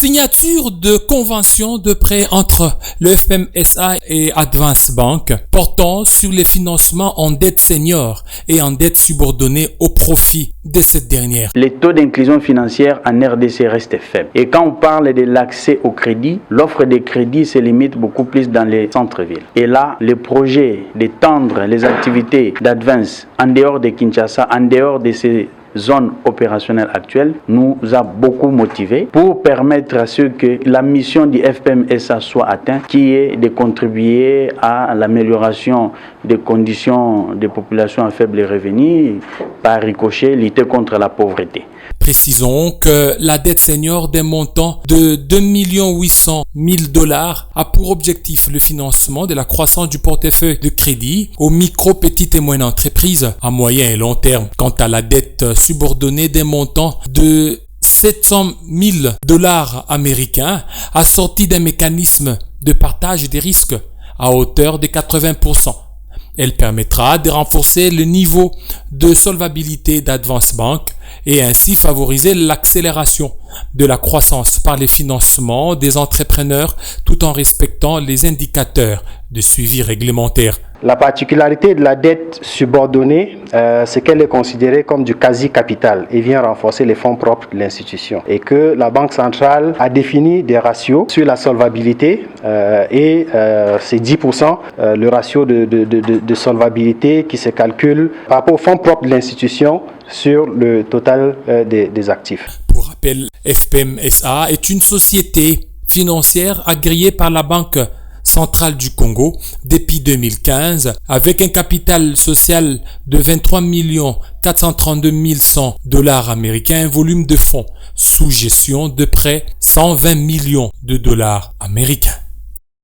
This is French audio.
Signature de convention de prêt entre le FPM-SA et Advance Bank portant sur les financements en dette senior et en dette subordonnée au profit de cette dernière. Les taux d'inclusion financière en RDC restent faibles. Et quand on parle de l'accès au crédit, l'offre de crédit se limite beaucoup plus dans les centres-villes. Et là, le projet d'étendre les activités d'Advance en dehors de Kinshasa, en dehors de ces zone opérationnelle actuelle nous a beaucoup motivés pour permettre à ce que la mission du FPM-SA soit atteinte, qui est de contribuer à l'amélioration des conditions des populations à faible revenu, par ricochet, lutter contre la pauvreté. Précisons que la dette senior d'un montant de 2 800 000 $ a pour objectif le financement de la croissance du portefeuille de crédit aux micro, petites et moyennes entreprises à moyen et long terme. Quant à la dette subordonnée d'un montant de 700 000 $ américains, assorti d'un mécanisme de partage des risques à hauteur de 80%. Elle permettra de renforcer le niveau de solvabilité d'Advance Bank et ainsi favoriser l'accélération de la croissance par les financements des entrepreneurs tout en respectant les indicateurs de suivi réglementaire. La particularité de la dette subordonnée, c'est qu'elle est considérée comme du quasi-capital et vient renforcer les fonds propres de l'institution. Et que la Banque centrale a défini des ratios sur la solvabilité et c'est 10% le ratio de solvabilité qui se calcule par rapport aux fonds propres de l'institution sur le total des actifs. Pour rappel, FPM-SA est une société financière agréée par la Banque centrale du Congo depuis 2015 avec un capital social de 23 432 100 $ américains, un volume de fonds sous gestion de près 120 millions de $ américains.